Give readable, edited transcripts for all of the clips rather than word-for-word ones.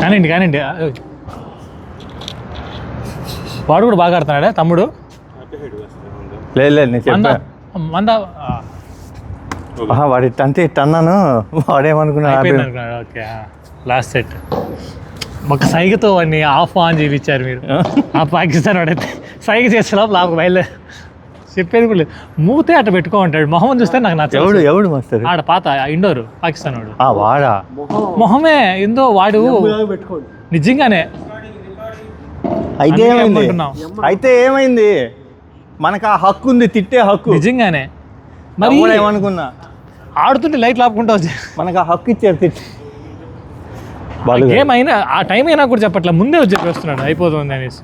కానివ్వండి. వాడు కూడా బాగా ఆడుతున్నాడా తమ్ముడు? లేదు నేను చెప్పా వాడి అంటే ఇట్ అన్నాను, వాడేమనుకున్నాడు. ఓకే, లాస్ట్ సెట్ ఒక సైగతో వాడిని ఆన్ చేయించారు మీరు. ఆ పాకిస్తాన్ వాడైతే సైగ చేసే లోపల బయలుదేరి చెప్పేది కూడా లేదు. మూతే అట్ట పెట్టుకోమంటాడు. మొహం చూస్తే నాకు నచ్చదు. ఎవడు మాస్టర్? ఆడ పాత ఇండోర్ పాకిస్తాన్ వాడు. వాడా మొహమే ఏందో వాడు నిజంగానే. అయితే ఏమైంది? మనకు ఆ హక్కు ఉంది, తిట్టే హక్కు నిజంగానే. మరి ఏమనుకున్నా ఆడుతుంటే లైట్లు ఆపుకుంటా వచ్చి మనకు ఆ హక్కు ఇచ్చారు తిట్టి. గేమ్ అయినా ఆ టైం అయినా కూడా చెప్పట్లే, ముందే వచ్చి చెప్పేస్తున్నాడు అయిపోతుంది అనేసి.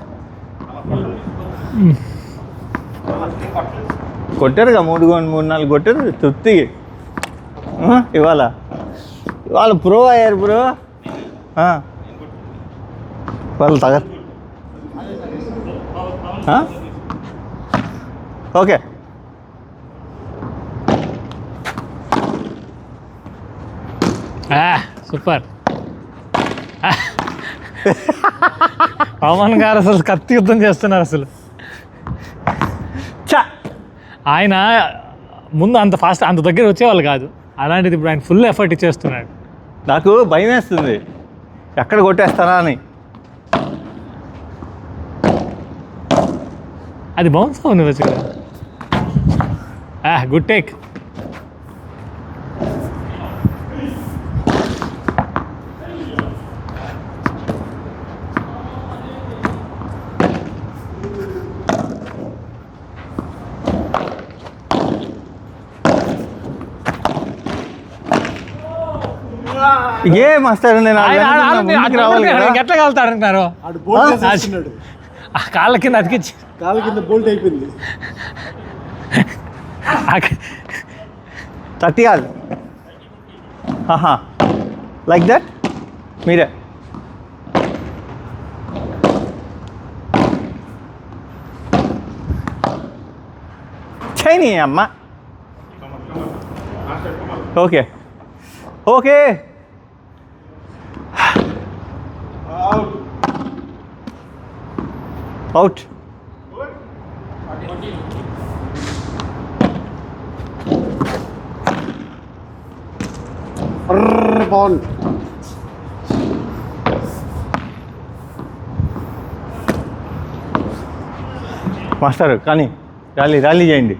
కొట్టారుగా 3-4 కొట్టారు తృప్తి. ఇవాళ ప్రో అయ్యారు బ్రో. వాళ్ళు తగ ఓకే. సూపర్. పవన్ గారు అసలు కత్తి యుద్ధం చేస్తున్నారు అసలు. ఆయన ముందు అంత ఫాస్ట్ అంత దగ్గర వచ్చేవాళ్ళు కాదు, అలాంటిది ఇప్పుడు ఆయన ఫుల్ ఎఫర్ట్ ఇచ్చేస్తున్నాడు. నాకు భయం వేస్తుంది ఎక్కడ కొట్టేస్తానా అని. అది బౌన్స్ ఉంది వచ్చి. Good take. ఏ మాస్టర్ నేను ఎట్లా కలుతాడు అంటున్నారు. కాళ్ళ కింద అతికించి కాళ్ళ కింద బోల్ట్ అయిపోయింది. 30 కాదు లైక్ దట్. మీరే చేయని అమ్మ. Okay out. బాల్ మాస్టర్ కానీ ర్యాలీ చేయండి.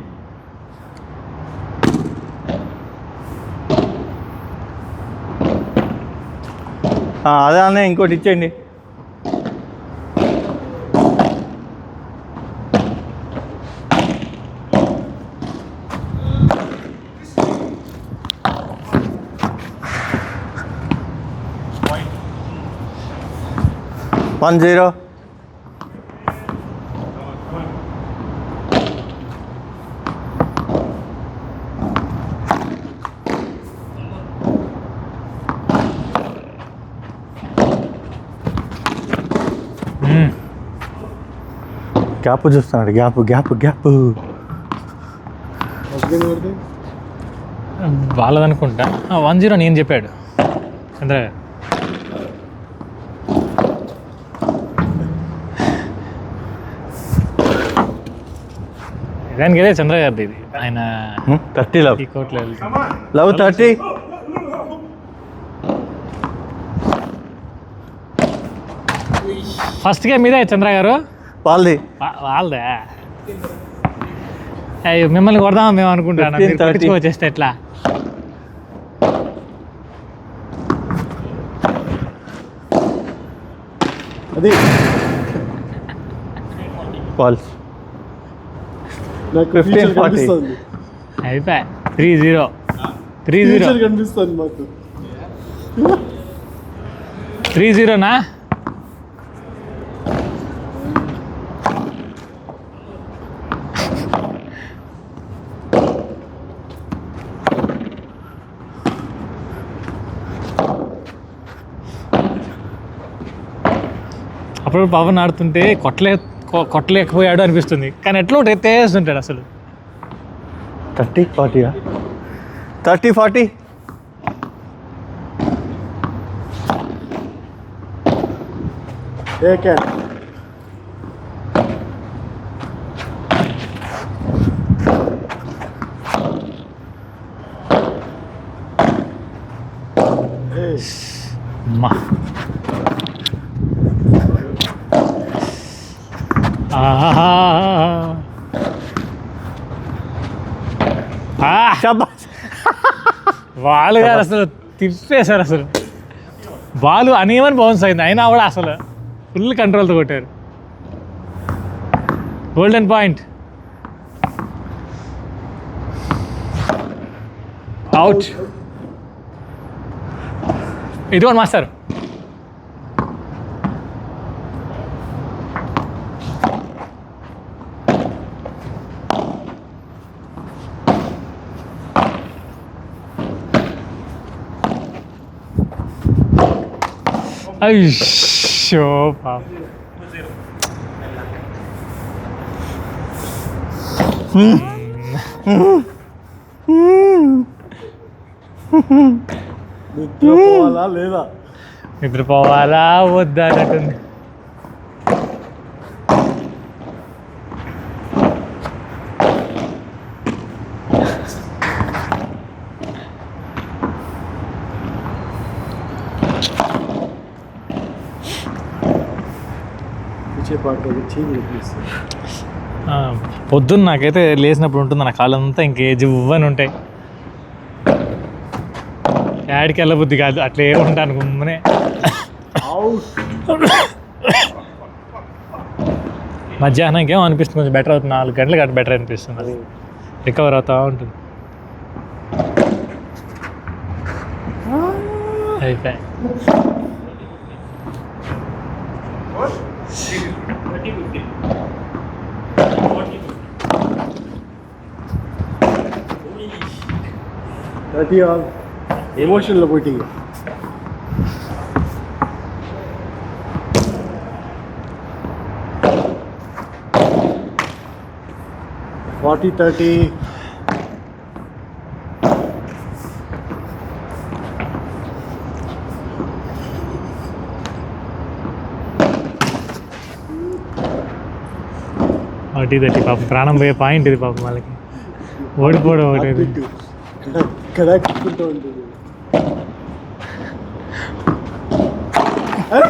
అదే అన్న ఇంకోటి ఇచ్చేయండి. One zero. గ్యాప్ చూస్తున్నాడు. గ్యాప్ వాళ్ళదనుకుంటా. 1-0 నేను చెప్పాడు చంద్ర గారు. దానికి ఇదే చంద్ర గారిది. ఇది ఆయన 30 లవ్ ఈ కోట్లో లవ్ 30. ఫస్ట్ గేమ్ ఇదే చంద్ర గారు. వాళ్ళదే. అయ్యో మిమ్మల్ని కొడదామా మేము అనుకుంటాను. వచ్చేస్తే ఎట్లా? అది బాల్స్ 15-40 అయిపోయా. 3-0 కనిపిస్తుంది మాకు. 3-0నా? అప్పుడు పవన్ ఆడుతుంటే కొట్టలేకపోయాడు అనిపిస్తుంది, కానీ ఎట్లా ఉంటే ఎత్తేస్తుంటాడు అసలు. 30-40 30-40. ఏ క్యాన్ అమ్మా ఆహా. షాబాష్. వాళ్ళు గారు అసలు తిప్పేశారు అసలు. బాల్ అనేమని బౌన్స్ అయింది అయినా కూడా అసలు ఫుల్ కంట్రోల్తో కొట్టారు. Golden point. అవుట్. ఇదిగోండి మాస్టర్. అయ్యో పాప. నిద్రపోవాలా లేదా? నిద్రపోవాలా వద్దా అన్నట్టుంది. పొద్దున్న నాకైతే లేచినప్పుడు ఉంటుంది నా కాళ్ళంతా ఇంకే జివ్వని ఉంటాయి. యాడికి వెళ్ళబుద్ధి కాదు, అట్లే ఉంటాను గుమ్మనే. మధ్యాహ్నం ఇంకేం అనిపిస్తుంది, కొంచెం బెటర్ అవుతుంది. 4 గంటలకు అటు బెటర్ అనిపిస్తుంది, అది రికవర్ అవుతూ ఉంటుంది. అయిపోయి ఎమోషన్లో పోటీ. ఫార్టీ 30. ఒకటి పాపం ప్రాణం పోయే పాయింట్ ఇది పాపం వాళ్ళకి. ఓడిపోవడం ఒకటి కరెక్ట్కుంటూ ఉంటుంది.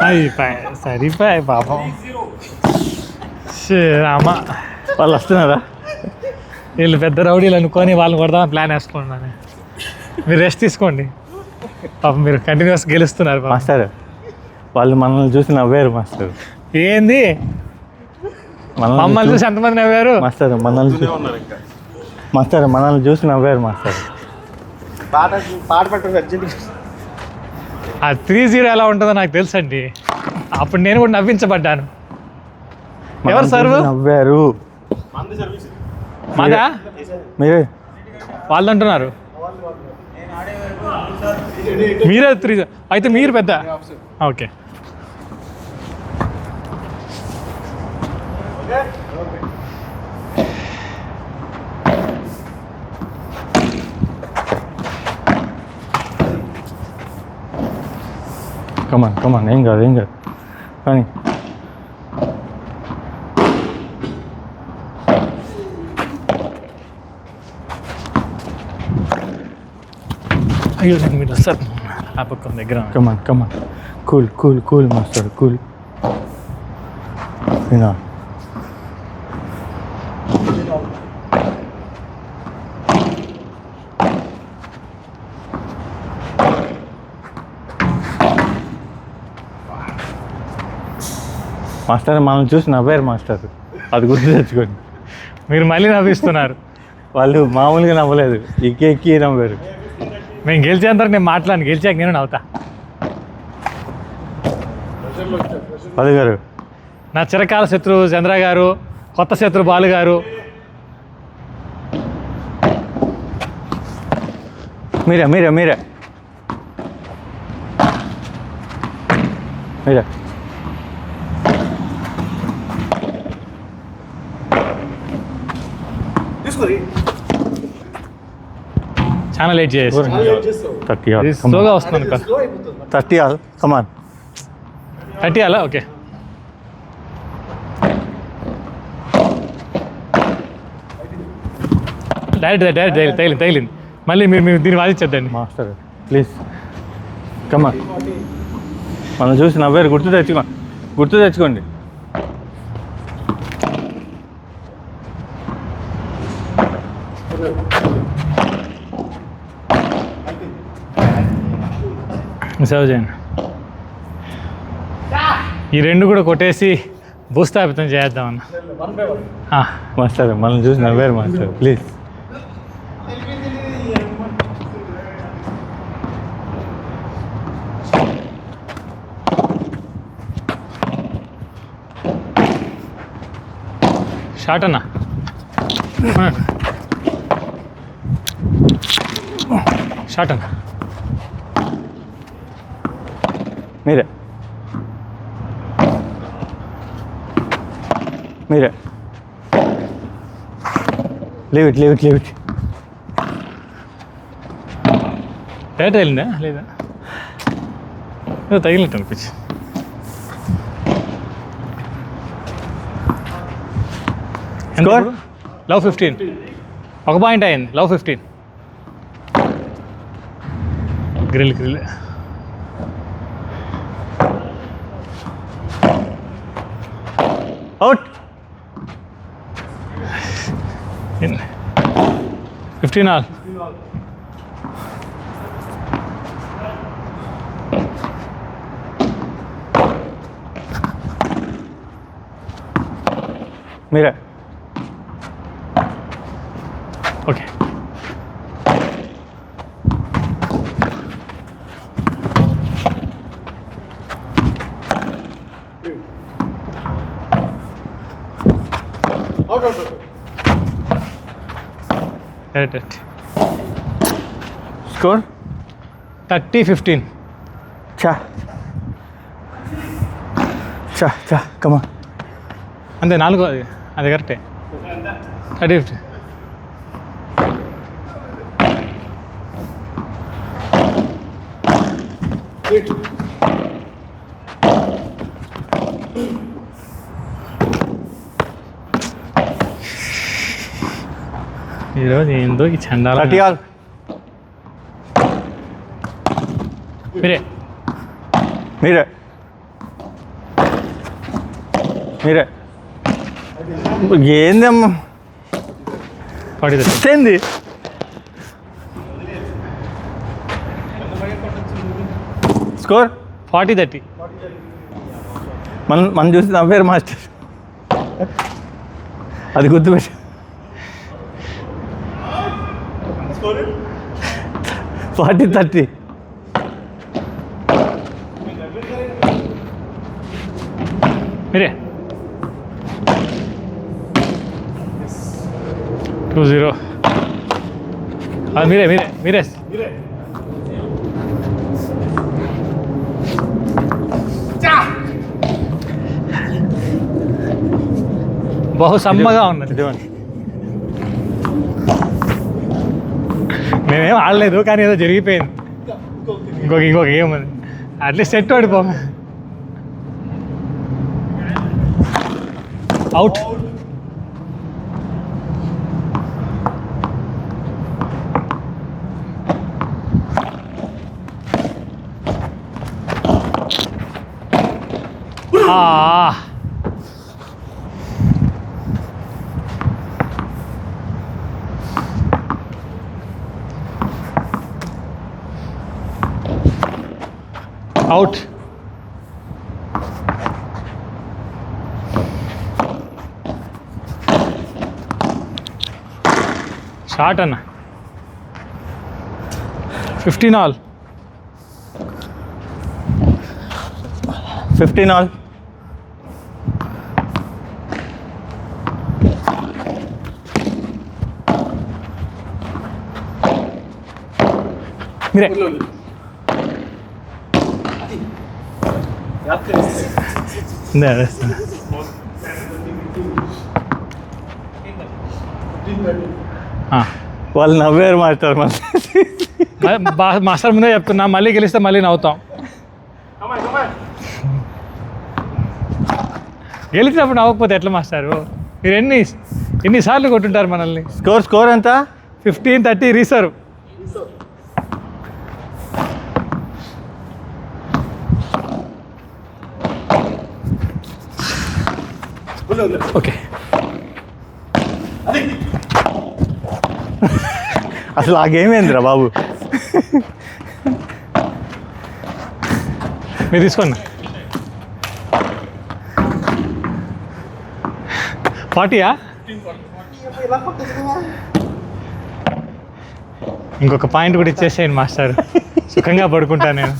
అయిపోయి సరిపోయి పాపం. రామా వాళ్ళు వస్తున్నారా? వీళ్ళు పెద్ద రౌడీలు అనుకొని వాళ్ళని కొడదామని ప్లాన్ వేసుకున్నాను. మీరు రెస్ట్ తీసుకోండి పాపం, మీరు కంటిన్యూస్ గెలుస్తున్నారు పాపం. మాస్టర్ వాళ్ళు మనల్ని చూసి నవ్వారు మాస్టర్. ఏంది మమ్మల్ని చూసి ఎంతమంది నవ్వారు? మాస్టర్ మనల్ని చూసి నవ్వారు మాస్టర్. పాట పెట్టండి అర్జెంట్. ఆ 3-0 ఎలా ఉంటుందో నాకు తెలుసు అండి. అప్పుడు నేను కూడా నవ్వించబడ్డాను. ఎవరు సర్వ్? నవ్వారు. మాదా? మీరే వాళ్ళు అంటున్నారు. మీరే 3 అయితే మీరు పెద్ద. ఓకే కమాన్ ఏం కాదు కానీ అయ్యో నేను మీరు సార్ ఆ పక్కన దగ్గర. కమాన్ కూల్ మాస్టర్ కూల్. వినా మాస్టర్ మనల్ని చూసి నవ్వారు మాస్టర్, అది గుర్తు తెచ్చుకోండి. మీరు మళ్ళీ నవ్విస్తున్నారు. వాళ్ళు మామూలుగా నవ్వలేదు, ఎక్కి నవ్వారు. మేము గెలిచేంత నేను మాట్లాడిన, గెలిచాక నేను నవ్వుతా. పది గారు నా చిరకాల శత్రువు చంద్ర గారు, కొత్త శత్రు బాలు గారు. మీరే చాలా లేట్ చేసి 30 స్లోగా వస్తుంది. 30 కమాన్ 30 అలా ఓకే. డైరెక్ట్ తగిలింది మళ్ళీ మీరు దీన్ని వాదించద్దండి. మాస్టర్ ప్లీజ్ కమ్మా, మనం చూసి నవ్వారు, గుర్తు తెచ్చుకోండి. సేవ్ చేయండి. ఈ రెండు కూడా కొట్టేసి భూస్థాపితం చేద్దామన్న. మాస్టర్ మనం చూసి నవ్వారు మాస్టర్ ప్లీజ్. షార్ట్ అన్న. షార్ట్ అన్న. మీరే లీవ్ ఇట్ డైరెక్ట్ తగిలిందా లేదా? తగిలినట్టు అనిపించి. Score love 15. 1 పాయింట్ అయింది. లవ్ 15. గ్రిల్ అవుట్. 15 ఆల్. మీరే ఓకే. డైరెక్ట్. స్కోర్ 30-15. చా కమా. అంతే 4 అది కరెక్టే. 30-15. ఈరోజు ఏందో ఈ చండాల. 30 ఆల్. మీరే ఏందమ్మా ఏంది? స్కోర్ 40-30. మనం చూసి నవ్వారు మాస్టర్, అది గుర్తుపెట్టి. 40-30. మీరే 2-0. మీరే బహు సమ్మగా ఉన్నది. మేమేం ఆడలేదు కానీ ఏదో జరిగిపోయింది. ఇంకొక గేమ్ అది అట్లీస్ట్ సెట్ పడిపో. అవుట్. అవుట్. షార్ట్ అన్న. 15 ఆల్. 15 ఆల్. మీరే వాళ్ళు నవ్వారు మాస్టర్. మాస్టర్ ముందే చెప్తున్నా, మళ్ళీ గెలిస్తే మళ్ళీ నవ్వుతాం. గెలిచినప్పుడు నవ్వకపోతే ఎట్లా మాస్టారు? మీరు ఎన్నిసార్లు కొట్టుంటారు మనల్ని? స్కోర్ ఎంత? 15-30 రీసర్వ్. ఓకే, అసలు ఆ గేమ్ ఏందిరా బాబు? మీరు తీసుకోండి. 40యా? ఇంకొక పాయింట్ కూడా ఇచ్చేసేయండి మాస్టర్, సుఖంగా పడుకుంటా నేను.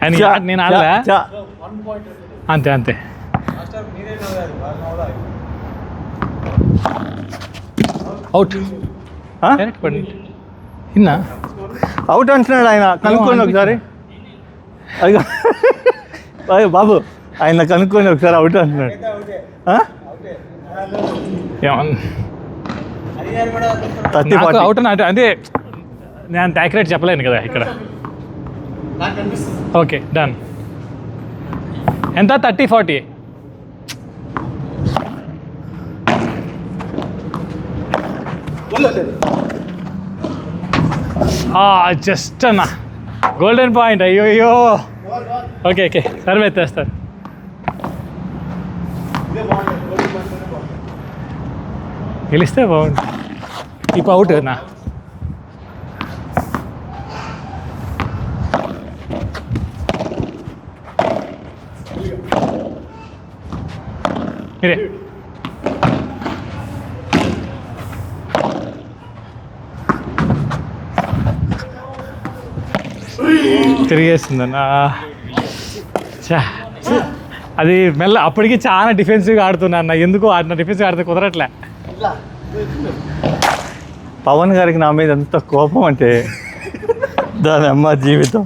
కానీ నేను ఆడలే. అంతే అంతే. అవుట్. ఇన్నా అవుట్ అంటున్నాడు ఆయన. కనుక్కోండి ఒకసారి. అయ్యో అయ్యో బాబు, ఆయన కనుక్కోండి ఒకసారి. అవుట్ అంటున్నాడు. అవుట్ అంటే నేను అంత యాక్యురేట్ చెప్పలేను కదా ఇక్కడ. Okay, done. ఎంత? 30-40. జస్ట్ అన్న గోల్డెన్ పాయింట్. అయ్యో. ఓకే ఓకే, సర్వ్ ఎత్తేస్తారు. గెలిస్తే బాగుంది. ఇప్పుడు అవుట్ నా. మీరే తిరిగేస్తుందన్న. అది మెల్ల అప్పటికి చాలా డిఫెన్సివ్గా ఆడుతున్నా అన్న. ఎందుకు అన్న డిఫెన్సివ్ ఆడితే కుదరట్లే. పవన్ గారికి నా మీద ఎంత కోపం అంటే దాని అమ్మ జీవితం.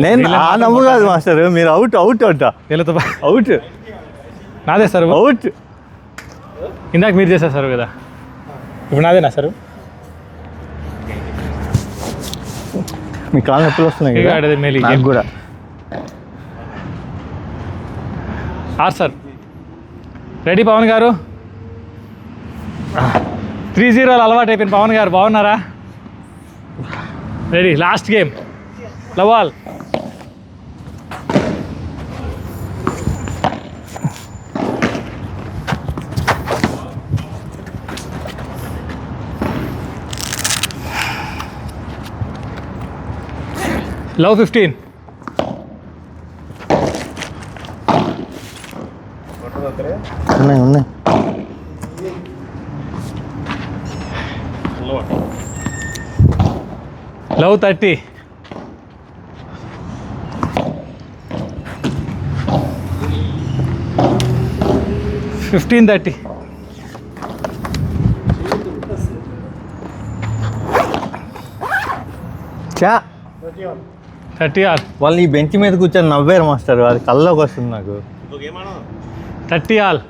నేను ఆ నవ్వు కాదు మాస్టర్, మీరు అవుట్ అవుట్ అంట. వీళ్ళతో అవుట్. నాదే సార్ అవుట్. ఇందాక మీరు చేశారు సార్ కదా, ఇప్పుడు నాదేనా సార్? మీ కాళ్ళు నొప్పులు వస్తున్నాయి కదా? ఆడేది మేలు నాకు కూడా. సార్ రెడీ పవన్ గారు? 3-0 అలవాటు అయిపోయింది. పవన్ గారు బాగున్నారా? Ready, last game. Love all. Love 15. ఉన్నాయి. లవ్ 30. $15-30. చా 30 ఆల్. వాళ్ళు ఈ బెంచ్ మీద కూర్చొని నవ్వారు మాస్టర్, అది కళ్ళలోకి వస్తుంది నాకు. 30 ఆల్.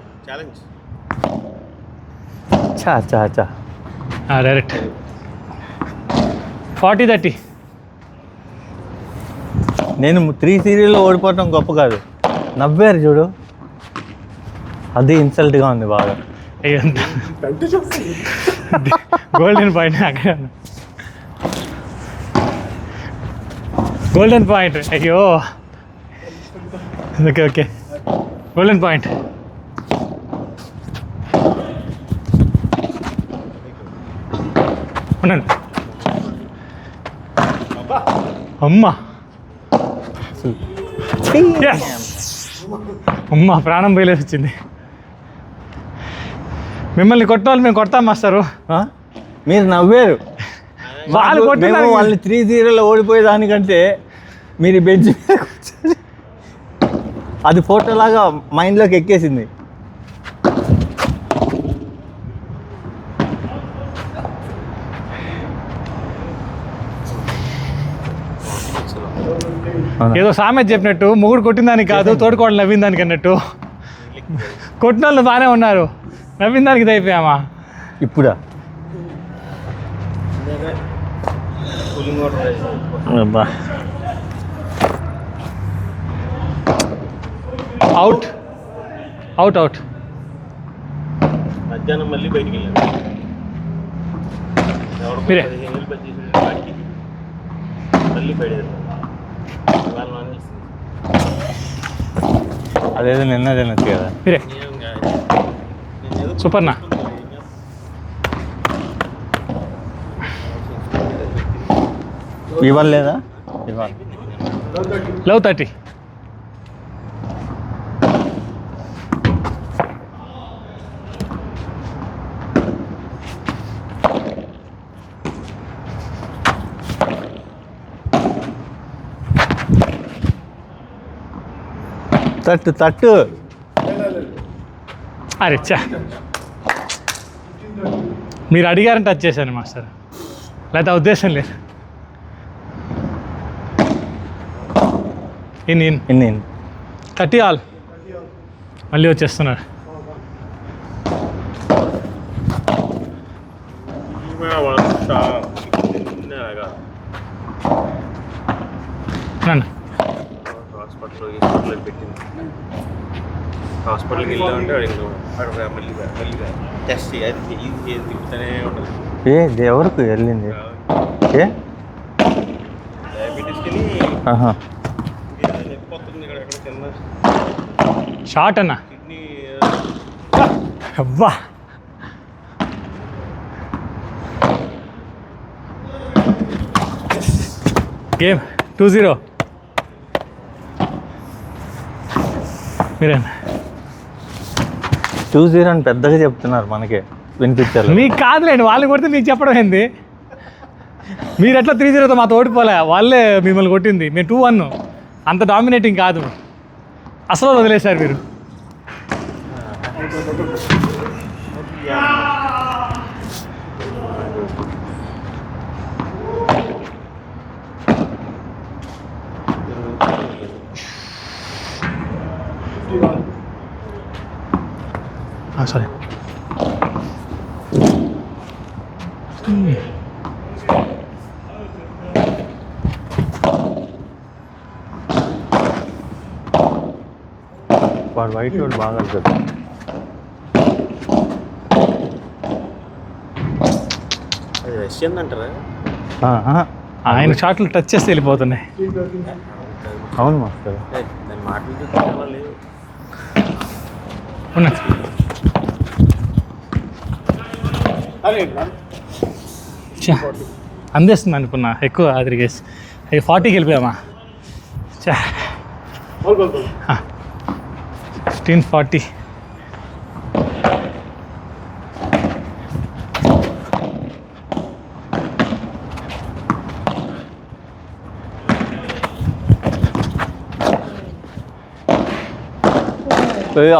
చా చా చా డైరెక్ట్ 40-30. నేను 3 సీరియల్లో ఓడిపోవటం గొప్ప కాదు, నవ్వారు చూడు, అది ఇన్సల్ట్గా ఉంది బాగా. గోల్డెన్ పాయింట్ అక్కడ. Golden point. అయ్యో. Okay okay, golden point. ఉండండి. అమ్మా అమ్మా, ప్రాణం బయలేసి వచ్చింది. మిమ్మల్ని కొట్టాలి, మేము కొడతాం మాస్టరు. మీరు నవ్వారు. వాళ్ళు కొట్టారు. వాళ్ళని 3-0లో ఓడిపోయేదానికంటే మీరు బెంచ్ మీద కూర్చొని అది ఫోటోలాగా మైండ్లోకి ఎక్కేసింది. ఏదో సామెత చెప్పినట్టు, మొగుడు కొట్టిన దానికి కాదు, తోడుకోవడం నవ్విన దానికి అన్నట్టు. కొట్టిన వాళ్ళు బాగానే ఉన్నారు, నవ్విన దానికి అయిపోయామా? ఇప్పుడా అవుట్ అవుట్ అవుట్. మధ్యాహ్నం మళ్ళీ బయటికి వెళ్ళాను. మీరే 15,000 పని చేసిన వాడికి మళ్ళీ పడేది వాళ్ళ నాన్న ఇస్తుంది. అదేదో నిన్న తినచ్చు కదా. మీరే సూపర్నా ఇవాళ లేదా? ఇవాళ లవ్ 30. తట్టు అరే చా మీరు అడిగారని టచ్ చేశాను మాస్టర్, లేకపోతే ఆ ఉద్దేశం లేదు. ఇన్ని ఎన్ని 30 ఆల్ మళ్ళీ వచ్చేస్తున్నారు. రండి. హాస్పిటల్కి పెట్టింది. హాస్పిటల్కి వెళ్ళామంటే మళ్ళీ టెస్ట్ చేయాలి. తిప్పుతూనే ఉంటుంది. ఎవరికి వెళ్ళింది? డయాబెటీస్కి ఆహా. నొప్పిపోతుంది ఇక్కడ ఎక్కడ కింద షార్ట్ అన్న కిడ్నీ. అబ్బా గేమ్ 2-0. మీరేనా 2-0 అని పెద్దగా చెప్తున్నారు, మనకే వినిపించారు. మీకు కాదులేండి, వాళ్ళు కొడితే మీకు చెప్పడం ఏంది? మీరు ఎట్లా 3-0తో మాతో ఓడిపోలే, వాళ్ళే మిమ్మల్ని కొట్టింది. మేము 2-1, అంత డామినేటింగ్ కాదు. అసలు వదిలేశారు మీరు. సరే వాడు వైట్ వాడు బాగా వెళ్తాడు. అది రష్యన్ అంటారా? ఆయన షాట్లు టచ్ చేస్తే వెళ్ళిపోతున్నాయి. అవును మాస్టర్. దాని మాటలు చాలా లేవు. ఉన్నది అందేస్తుంది అనుకున్నా, ఎక్కువ అదిరిగేసి 40కి వెళ్ళిపోయామా. 15-40.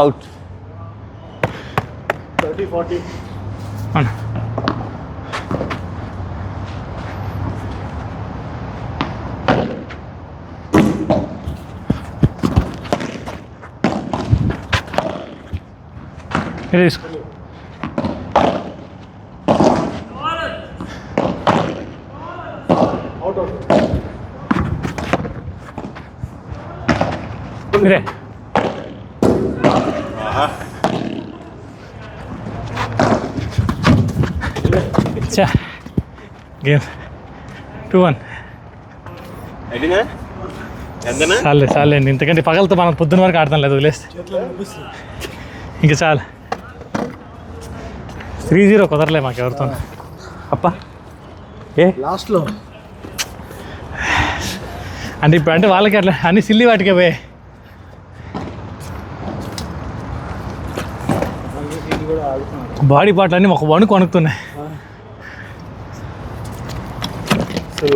అవుట్. 30-40. అవునా తీసుకో. మీరే గేమ్ 2-1. అయిపోయిందా? ఎంతనా? చాలండి, ఇంతకంటే పగలతో మనం పొద్దున్న వరకు ఆడతాం లేదు, వదిలేస్తే ఇంకా చాలు. 3-0 కుదరలే మాకు ఎవరితో. అప్ప లాస్ట్లో అంటే ఇప్పుడు అంటే వాళ్ళకి అట్లా అన్ని సిల్లి వాటికే పోయి. బాడీ పార్ట్లు అన్నీ ఒక వణుకు వణుకుతున్నాయి. సో